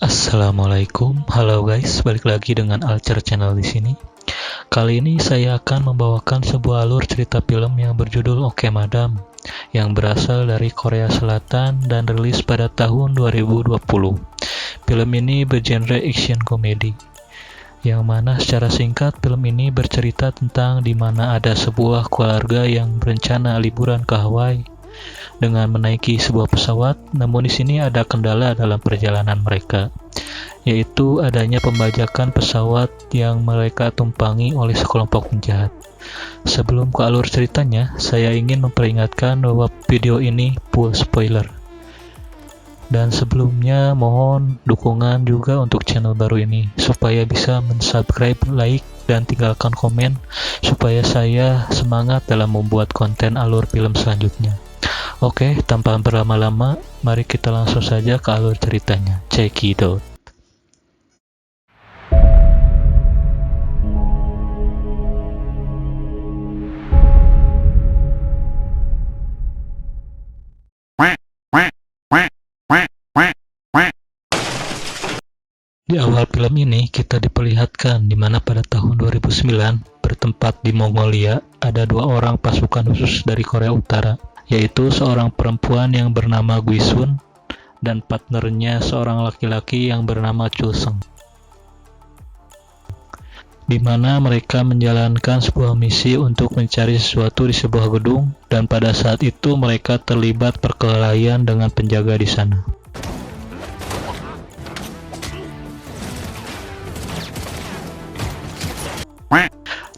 Assalamualaikum, halo guys, balik lagi dengan Alcer Channel di sini. Kali ini saya akan membawakan sebuah alur cerita film yang berjudul Oke Madam, yang berasal dari Korea Selatan dan rilis pada tahun 2020. Film ini bergenre action komedi, yang mana secara singkat film ini bercerita tentang di mana ada sebuah keluarga yang berencana liburan ke Hawaii dengan menaiki sebuah pesawat, namun di sini ada kendala dalam perjalanan mereka, yaitu adanya pembajakan pesawat yang mereka tumpangi oleh sekelompok penjahat. Sebelum ke alur ceritanya, saya ingin memperingatkan bahwa video ini full spoiler. Dan sebelumnya mohon dukungan juga untuk channel baru ini, supaya bisa mensubscribe, like, dan tinggalkan komen, supaya saya semangat dalam membuat konten alur film selanjutnya. Oke, tanpa berlama-lama, mari kita langsung saja ke alur ceritanya. Check it out. Di awal film ini, kita diperlihatkan di mana pada tahun 2009, bertempat di Mongolia, ada dua orang pasukan khusus dari Korea Utara, yaitu seorang perempuan yang bernama Guisun dan partnernya seorang laki-laki yang bernama Chulseng, di mana mereka menjalankan sebuah misi untuk mencari sesuatu di sebuah gedung, dan pada saat itu mereka terlibat perkelahian dengan penjaga di sana.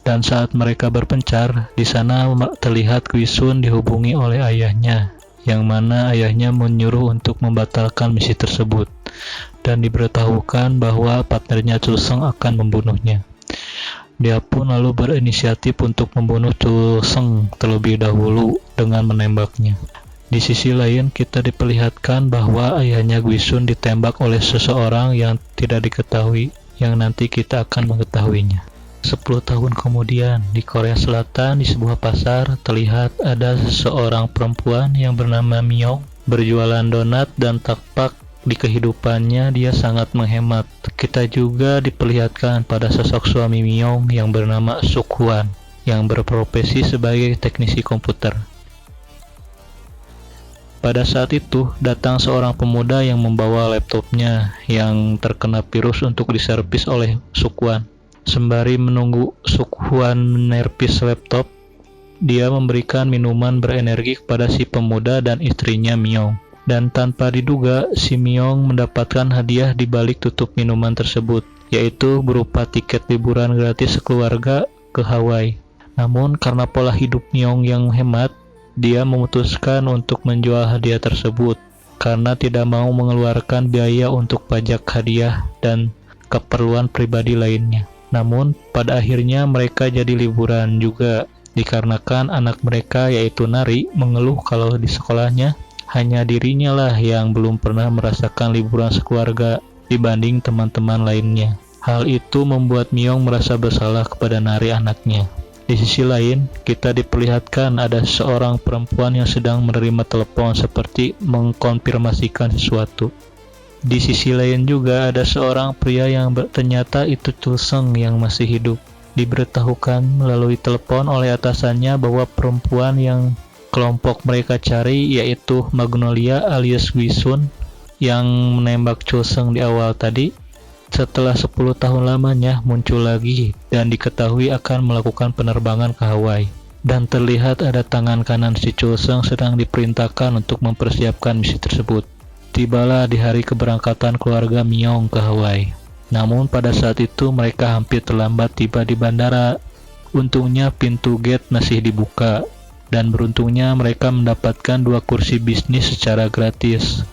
Dan saat mereka berpencar, di sana terlihat Guisun dihubungi oleh ayahnya, yang mana ayahnya menyuruh untuk membatalkan misi tersebut, dan diberitahukan bahwa partnernya Chulseng akan membunuhnya. Dia pun lalu berinisiatif untuk membunuh Chulseng terlebih dahulu dengan menembaknya. Di sisi lain, kita diperlihatkan bahwa ayahnya Guisun ditembak oleh seseorang yang tidak diketahui, yang nanti kita akan mengetahuinya. 10 tahun kemudian, di Korea Selatan, di sebuah pasar, terlihat ada seseorang perempuan yang bernama Myong berjualan donat dan takpak. Di kehidupannya, dia sangat menghemat. Kita juga diperlihatkan pada sosok suami Myong yang bernama Suk-hwan, yang berprofesi sebagai teknisi komputer. Pada saat itu, datang seorang pemuda yang membawa laptopnya yang terkena virus untuk diservis oleh Suk-hwan. Sembari menunggu Suk-hwan menerpis laptop, dia memberikan minuman berenergi kepada si pemuda dan istrinya Myong. Dan tanpa diduga, si Myong mendapatkan hadiah di balik tutup minuman tersebut, yaitu berupa tiket liburan gratis sekeluarga ke Hawaii. Namun karena pola hidup Myong yang hemat, dia memutuskan untuk menjual hadiah tersebut karena tidak mau mengeluarkan biaya untuk pajak hadiah dan keperluan pribadi lainnya. Namun, pada akhirnya mereka jadi liburan juga, dikarenakan anak mereka yaitu Nari mengeluh kalau di sekolahnya hanya dirinya lah yang belum pernah merasakan liburan sekeluarga dibanding teman-teman lainnya. Hal itu membuat Myong merasa bersalah kepada Nari anaknya. Di sisi lain, kita diperlihatkan ada seorang perempuan yang sedang menerima telepon seperti mengkonfirmasikan sesuatu. Di sisi lain juga ada seorang pria yang ternyata itu Chulseng yang masih hidup. Diberitahukan melalui telepon oleh atasannya bahwa perempuan yang kelompok mereka cari yaitu Magnolia alias Guisun yang menembak Chulseng di awal tadi, setelah 10 tahun lamanya muncul lagi dan diketahui akan melakukan penerbangan ke Hawaii. Dan terlihat ada tangan kanan si Chulseng sedang diperintahkan untuk mempersiapkan misi tersebut. Tibalah di hari keberangkatan keluarga Myong ke Hawaii. Namun pada saat itu mereka hampir terlambat tiba di bandara. Untungnya pintu gate masih dibuka, dan beruntungnya mereka mendapatkan 2 kursi bisnis secara gratis.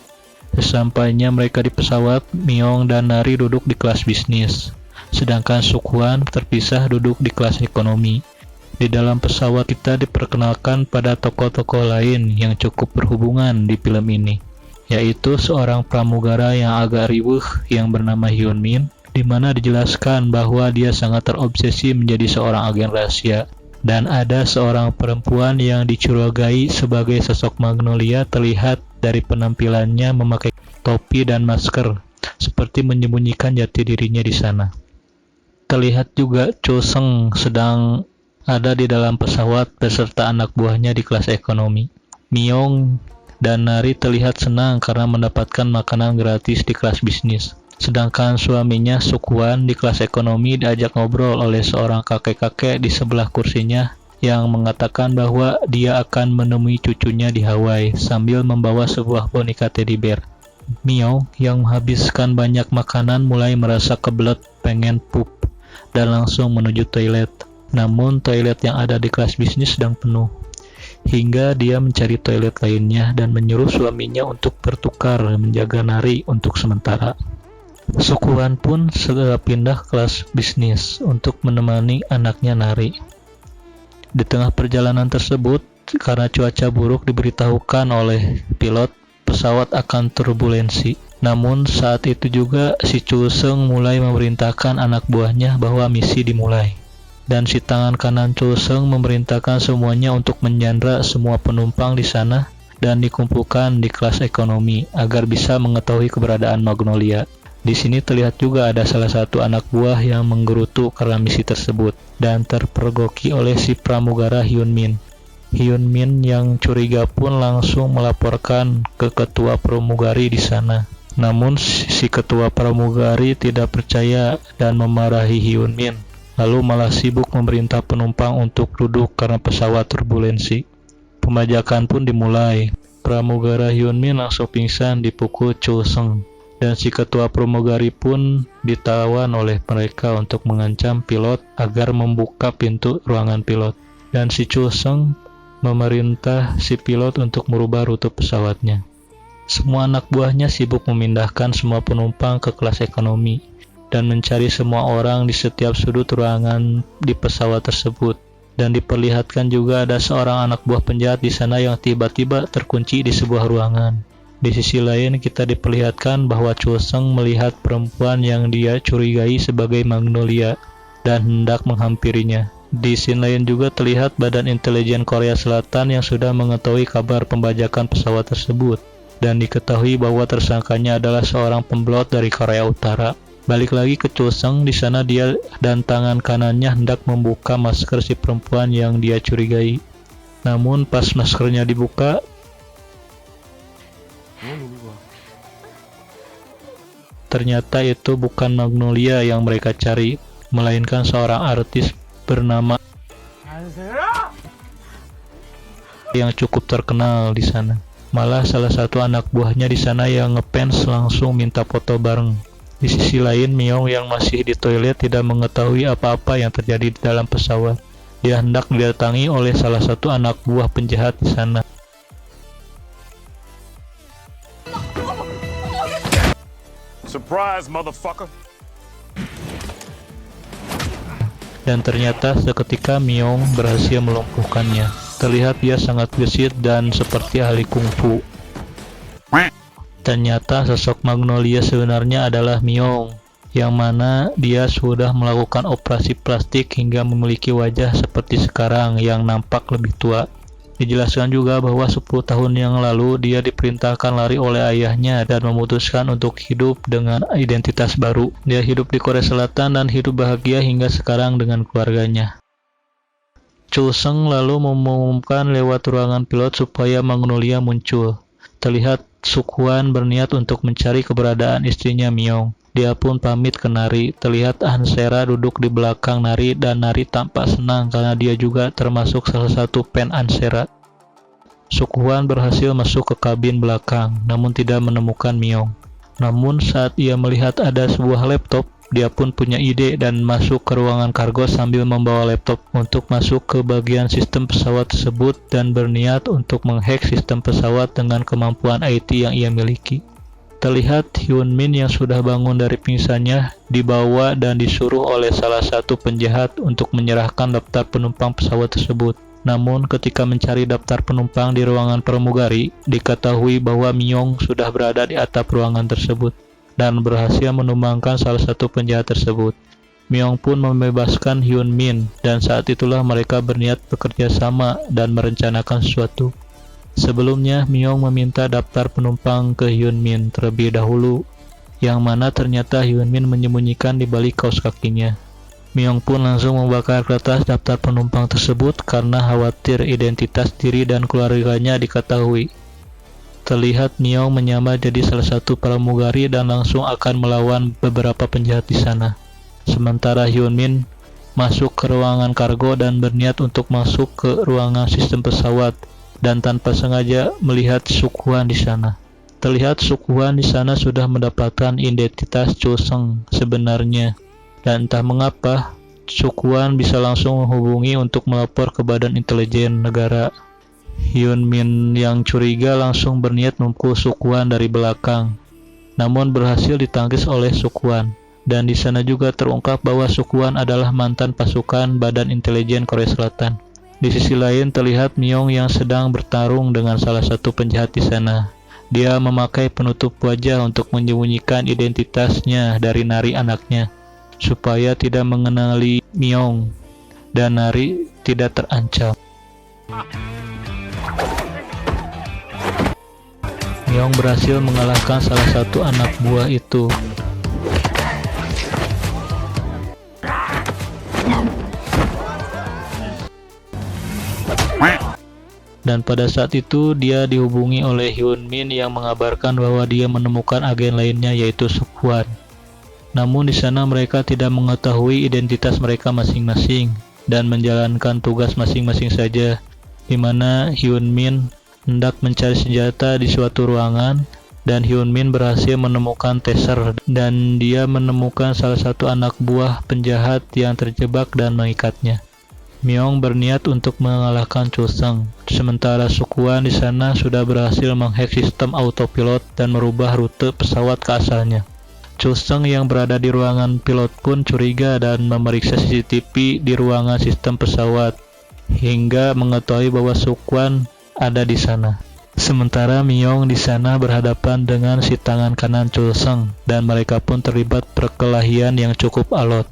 Sesampainya mereka di pesawat, Myong dan Nari duduk di kelas bisnis, sedangkan Suk-hwan terpisah duduk di kelas ekonomi. Di dalam pesawat kita diperkenalkan pada tokoh-tokoh lain yang cukup berhubungan di film ini, yaitu seorang pramugara yang agak riweuh yang bernama Hyun Min, di mana dijelaskan bahwa dia sangat terobsesi menjadi seorang agen rahasia Dan ada seorang perempuan yang dicurigai sebagai sosok Magnolia terlihat dari penampilannya memakai topi dan masker, seperti menyembunyikan jati dirinya di sana. Terlihat juga Cho Seung sedang ada di dalam pesawat beserta anak buahnya di kelas ekonomi. Myung dan Nari terlihat senang karena mendapatkan makanan gratis di kelas bisnis. Sedangkan suaminya Suk-hwan di kelas ekonomi diajak ngobrol oleh seorang kakek-kakek di sebelah kursinya yang mengatakan bahwa dia akan menemui cucunya di Hawaii sambil membawa sebuah boneka teddy bear. Myung yang menghabiskan banyak makanan mulai merasa kebelet pengen pup dan langsung menuju toilet. Namun toilet yang ada di kelas bisnis sedang penuh. Hingga dia mencari toilet lainnya dan menyuruh suaminya untuk bertukar menjaga Nari untuk sementara. Suk-hwan pun segera pindah kelas bisnis untuk menemani anaknya Nari. Di tengah perjalanan tersebut, karena cuaca buruk diberitahukan oleh pilot, pesawat akan turbulensi. Namun saat itu juga si Cho Seung mulai memerintahkan anak buahnya bahwa misi dimulai. Dan si tangan kanan Cho Seung memerintahkan semuanya untuk menyandra semua penumpang di sana dan dikumpulkan di kelas ekonomi agar bisa mengetahui keberadaan Magnolia. Di sini terlihat juga ada salah satu anak buah yang menggerutu karena misi tersebut dan terpergoki oleh si pramugara Hyun Min. Hyun Min yang curiga pun langsung melaporkan ke ketua pramugari di sana. Namun si ketua pramugari tidak percaya dan memarahi Hyun Min. Lalu malah sibuk memerintah penumpang untuk duduk karena pesawat turbulensi. Pembajakan pun dimulai. Pramugara Hyun Min langsung pingsan dipukul Cho Seung. Dan si ketua pramugari pun ditawan oleh mereka untuk mengancam pilot agar membuka pintu ruangan pilot. Dan si Cho Seung memerintah si pilot untuk merubah rute pesawatnya. Semua anak buahnya sibuk memindahkan semua penumpang ke kelas ekonomi dan mencari semua orang di setiap sudut ruangan di pesawat tersebut. Dan diperlihatkan juga ada seorang anak buah penjahat di sana yang tiba-tiba terkunci di sebuah ruangan. Di sisi lain kita diperlihatkan bahwa Cho Seung melihat perempuan yang dia curigai sebagai Magnolia dan hendak menghampirinya. Di scene lain juga terlihat Badan Intelijen Korea Selatan yang sudah mengetahui kabar pembajakan pesawat tersebut dan diketahui bahwa tersangkanya adalah seorang pembelot dari Korea Utara. Balik lagi ke Cho Seung, di sana dia dan tangan kanannya hendak membuka masker si perempuan yang dia curigai. Namun pas maskernya dibuka, ternyata itu bukan Magnolia yang mereka cari, melainkan seorang artis bernama yang cukup terkenal di sana. Malah salah satu anak buahnya di sana yang ngefans langsung minta foto bareng. Di sisi lain, Myung yang masih di toilet tidak mengetahui apa-apa yang terjadi di dalam pesawat. Dia hendak didatangi oleh salah satu anak buah penjahat di sana. Surprise, motherfucker. Dan ternyata seketika Myung berhasil melumpuhkannya. Terlihat dia sangat gesit dan seperti ahli kungfu. Ternyata sosok Magnolia sebenarnya adalah Myung, yang mana dia sudah melakukan operasi plastik hingga memiliki wajah seperti sekarang yang nampak lebih tua. Dijelaskan juga bahwa 10 tahun yang lalu dia diperintahkan lari oleh ayahnya dan memutuskan untuk hidup dengan identitas baru. Dia hidup di Korea Selatan dan hidup bahagia hingga sekarang dengan keluarganya. Cho Seung lalu mengumumkan lewat ruangan pilot supaya Magnolia muncul. Terlihat Suk-hwan berniat untuk mencari keberadaan istrinya Myung. Dia pun pamit ke Nari. Terlihat Hansera duduk di belakang Nari dan Nari tampak senang karena dia juga termasuk salah satu fan Hansera. Suk-hwan berhasil masuk ke kabin belakang namun tidak menemukan Myung. Namun saat ia melihat ada sebuah laptop, dia pun punya ide dan masuk ke ruangan kargo sambil membawa laptop untuk masuk ke bagian sistem pesawat tersebut dan berniat untuk menghack sistem pesawat dengan kemampuan IT yang ia miliki. Terlihat Hyun Min yang sudah bangun dari pingsannya dibawa dan disuruh oleh salah satu penjahat untuk menyerahkan daftar penumpang pesawat tersebut. Namun ketika mencari daftar penumpang di ruangan pramugari, diketahui bahwa Myung sudah berada di atap ruangan tersebut dan berhasil menumbangkan salah satu penjahat tersebut. Myung pun membebaskan Hyun Min, dan saat itulah mereka berniat bekerja sama dan merencanakan sesuatu. Sebelumnya, Myung meminta daftar penumpang ke Hyun Min terlebih dahulu, yang mana ternyata Hyun Min menyembunyikan di balik kaos kakinya. Myung pun langsung membakar kertas daftar penumpang tersebut karena khawatir identitas diri dan keluarganya diketahui. Terlihat Myung menyamar jadi salah satu pramugari dan langsung akan melawan beberapa penjahat di sana. Sementara Hyun Min masuk ke ruangan kargo dan berniat untuk masuk ke ruangan sistem pesawat dan tanpa sengaja melihat Suk-hwan di sana. Terlihat Suk-hwan di sana sudah mendapatkan identitas Cho Seung sebenarnya, dan entah mengapa Suk-hwan bisa langsung menghubungi untuk melapor ke Badan Intelijen Negara. Hyun Min yang curiga langsung berniat memukul Suk-hwan dari belakang, namun berhasil ditangkis oleh Suk-hwan. Dan di sana juga terungkap bahwa Suk-hwan adalah mantan pasukan Badan Intelijen Korea Selatan. Di sisi lain terlihat Myung yang sedang bertarung dengan salah satu penjahat di sana. Dia memakai penutup wajah untuk menyembunyikan identitasnya dari Nari anaknya, supaya tidak mengenali Myung dan Nari tidak terancam. Myung berhasil mengalahkan salah satu anak buah itu. Dan pada saat itu dia dihubungi oleh Hyun Min yang mengabarkan bahwa dia menemukan agen lainnya yaitu Suk-hwan. Namun di sana mereka tidak mengetahui identitas mereka masing-masing dan menjalankan tugas masing-masing saja, di mana Hyun Min hendak mencari senjata di suatu ruangan dan Hyun Min berhasil menemukan taser dan dia menemukan salah satu anak buah penjahat yang terjebak dan mengikatnya. Myung berniat untuk mengalahkan Cho Seung, sementara Suk-hwan di sana sudah berhasil menghack sistem autopilot dan merubah rute pesawat ke asalnya. Cho Seung yang berada di ruangan pilot pun curiga dan memeriksa CCTV di ruangan sistem pesawat hingga mengetahui bahwa Suk-hwan ada di sana. Sementara Myung di sana berhadapan dengan si tangan kanan Cho Seung dan mereka pun terlibat perkelahian yang cukup alot.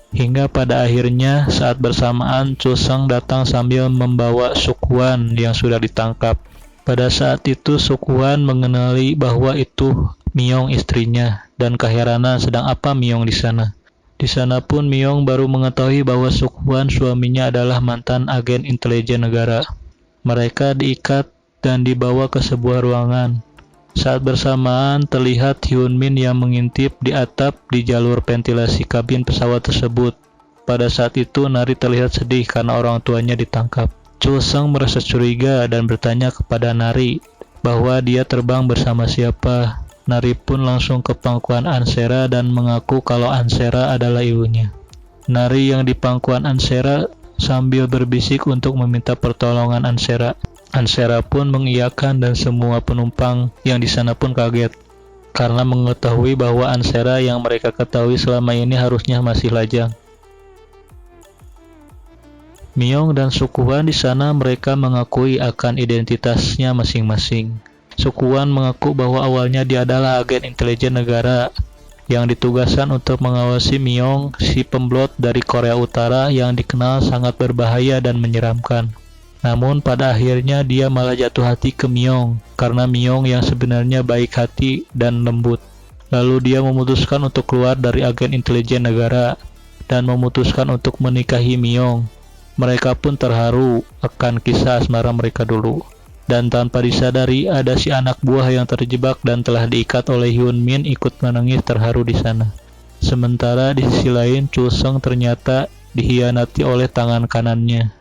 Hingga pada akhirnya saat bersamaan Cho Seung datang sambil membawa Suk-hwan yang sudah ditangkap. Pada saat itu Suk-hwan mengenali bahwa itu Myung istrinya dan keheranan sedang apa Myung di sana. Di sana pun Myung baru mengetahui bahwa Suk-hwan suaminya adalah mantan agen intelijen negara. Mereka diikat dan dibawa ke sebuah ruangan. Saat bersamaan terlihat Hyun Min yang mengintip di atap di jalur ventilasi kabin pesawat tersebut. Pada saat itu Nari terlihat sedih karena orang tuanya ditangkap. Cho Seung merasa curiga dan bertanya kepada Nari bahwa dia terbang bersama siapa. Nari pun langsung ke pangkuan Ansera dan mengaku kalau Ansera adalah ibunya. Nari yang di pangkuan Ansera sambil berbisik untuk meminta pertolongan Ansera. Ansera pun mengiyakan dan semua penumpang yang di sana pun kaget karena mengetahui bahwa Ansera yang mereka ketahui selama ini harusnya masih lajang. Myung dan Suk-hwan di sana mereka mengakui akan identitasnya masing-masing. Suk-hwan mengaku bahwa awalnya dia adalah agen intelijen negara yang ditugaskan untuk mengawasi Myung, si pemblot dari Korea Utara yang dikenal sangat berbahaya dan menyeramkan. Namun pada akhirnya dia malah jatuh hati ke Myung karena Myung yang sebenarnya baik hati dan lembut. Lalu dia memutuskan untuk keluar dari agen intelijen negara dan memutuskan untuk menikahi Myung. Mereka pun terharu akan kisah asmara mereka dulu. Dan tanpa disadari ada si anak buah yang terjebak dan telah diikat oleh Hyun Min ikut menangis terharu di sana. Sementara di sisi lain Cho Seung ternyata dihianati oleh tangan kanannya.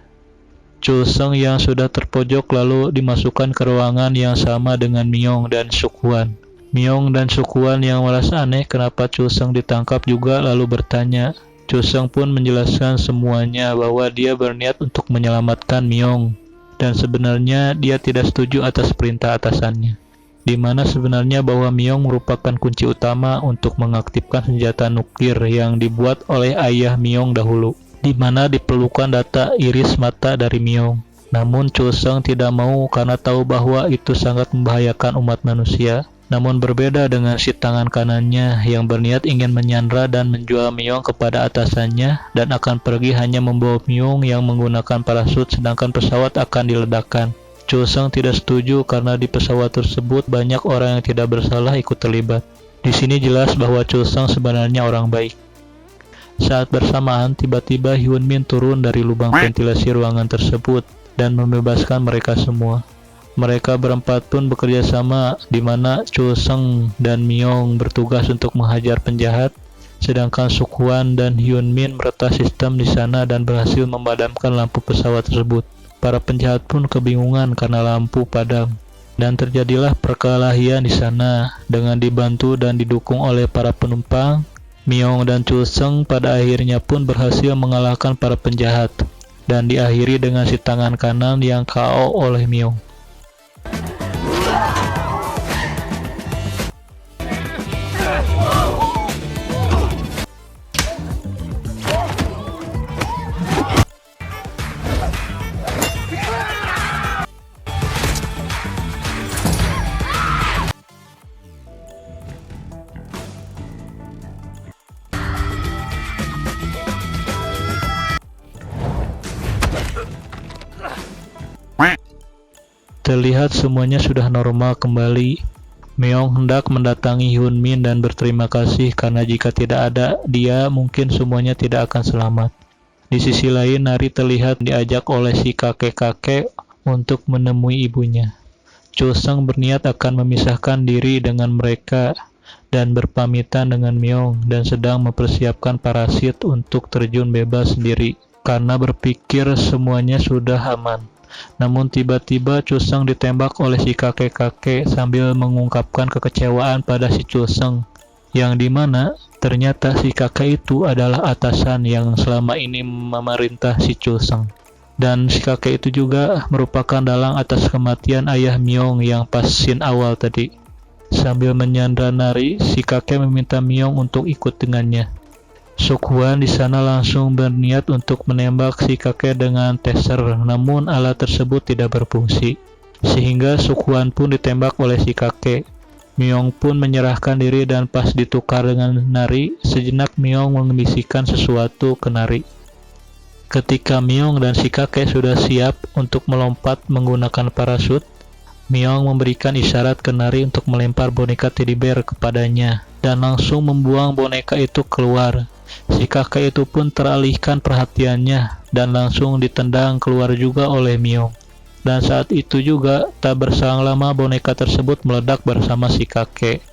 Cho Seung yang sudah terpojok lalu dimasukkan ke ruangan yang sama dengan Myung dan Suk-hwan. Myung dan Suk-hwan yang merasa aneh kenapa Cho Seung ditangkap juga lalu bertanya. Cho Seung pun menjelaskan semuanya bahwa dia berniat untuk menyelamatkan Myung dan sebenarnya dia tidak setuju atas perintah atasannya. di mana sebenarnya bahwa Myong merupakan kunci utama untuk mengaktifkan senjata nuklir yang dibuat oleh ayah Myong dahulu, di mana diperlukan data iris mata dari Myong. Namun Choesung tidak mau karena tahu bahwa itu sangat membahayakan umat manusia. Namun berbeda dengan si tangan kanannya yang berniat ingin menyandra dan menjual Myong kepada atasannya dan akan pergi hanya membawa Myong yang menggunakan parasut sedangkan pesawat akan diledakkan. Choesung tidak setuju karena di pesawat tersebut banyak orang yang tidak bersalah ikut terlibat. Di sini jelas bahwa Choesung sebenarnya orang baik. Saat bersamaan, tiba-tiba Hyun Min turun dari lubang ventilasi ruangan tersebut dan membebaskan mereka semua. Mereka berempat pun bekerja sama, di mana Choesung dan Myong bertugas untuk menghajar penjahat, sedangkan Suk-hwan dan Hyun Min meretas sistem di sana dan berhasil memadamkan lampu pesawat tersebut. Para penjahat pun kebingungan karena lampu padam, dan terjadilah perkelahian di sana. Dengan dibantu dan didukung oleh para penumpang, Myong dan Choesung pada akhirnya pun berhasil mengalahkan para penjahat, dan diakhiri dengan si tangan kanan yang KO oleh Myong. Terlihat semuanya sudah normal kembali. Myong hendak mendatangi Hyun Min dan berterima kasih karena jika tidak ada dia mungkin semuanya tidak akan selamat. Di sisi lain, Nari terlihat diajak oleh si kakek-kakek untuk menemui ibunya. Choesung berniat akan memisahkan diri dengan mereka dan berpamitan dengan Myong dan sedang mempersiapkan parasit untuk terjun bebas sendiri karena berpikir semuanya sudah aman. Namun tiba-tiba Choesung ditembak oleh si kakek-kakek sambil mengungkapkan kekecewaan pada si Choesung, yang dimana ternyata si kakek itu adalah atasan yang selama ini memerintah si Choesung. Dan si kakek itu juga merupakan dalang atas kematian ayah Myong yang pas scene awal tadi. Sambil menyandra Nari, si kakek meminta Myong untuk ikut dengannya. Suk-hwan di sana langsung berniat untuk menembak si kakek dengan taser, namun alat tersebut tidak berfungsi, sehingga Suk-hwan pun ditembak oleh si kakek. Myong pun menyerahkan diri dan pas ditukar dengan Nari, sejenak Myong membisikkan sesuatu ke Nari. Ketika Myong dan si kakek sudah siap untuk melompat menggunakan parasut, Myong memberikan isyarat ke Nari untuk melempar boneka teddy bear kepadanya dan langsung membuang boneka itu keluar. Si kakek itu pun teralihkan perhatiannya dan langsung ditendang keluar juga oleh Myong. Dan saat itu juga tak berselang lama boneka tersebut meledak bersama si kakek.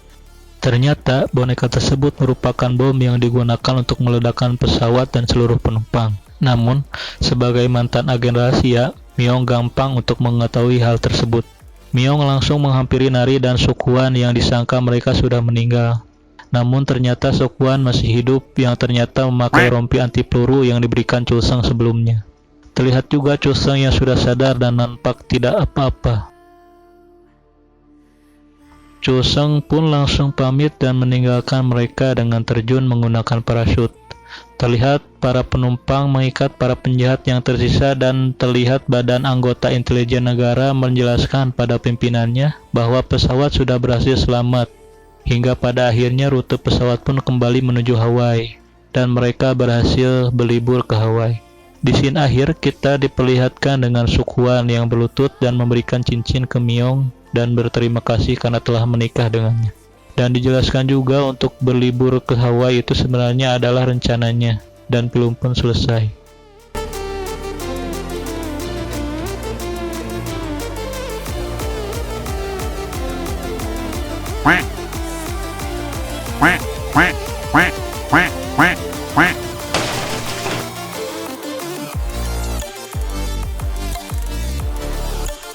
Ternyata boneka tersebut merupakan bom yang digunakan untuk meledakkan pesawat dan seluruh penumpang. Namun, sebagai mantan agen rahasia, Myong gampang untuk mengetahui hal tersebut. Myong langsung menghampiri Nari dan Suk-hwan yang disangka mereka sudah meninggal. Namun ternyata Suk-hwan masih hidup yang ternyata memakai rompi anti peluru yang diberikan Choesung sebelumnya. Terlihat juga Choesung yang sudah sadar dan nampak tidak apa-apa. Choesung pun langsung pamit dan meninggalkan mereka dengan terjun menggunakan parasut. Terlihat para penumpang mengikat para penjahat yang tersisa dan terlihat badan anggota intelijen negara menjelaskan pada pimpinannya bahwa pesawat sudah berhasil selamat. Hingga pada akhirnya rute pesawat pun kembali menuju Hawaii dan mereka berhasil berlibur ke Hawaii. Di scene akhir kita diperlihatkan dengan Suk-hwan yang berlutut dan memberikan cincin ke Myong dan berterima kasih karena telah menikah dengannya. Dan dijelaskan juga untuk berlibur ke Hawaii itu sebenarnya adalah rencananya dan belum pun selesai. Quack.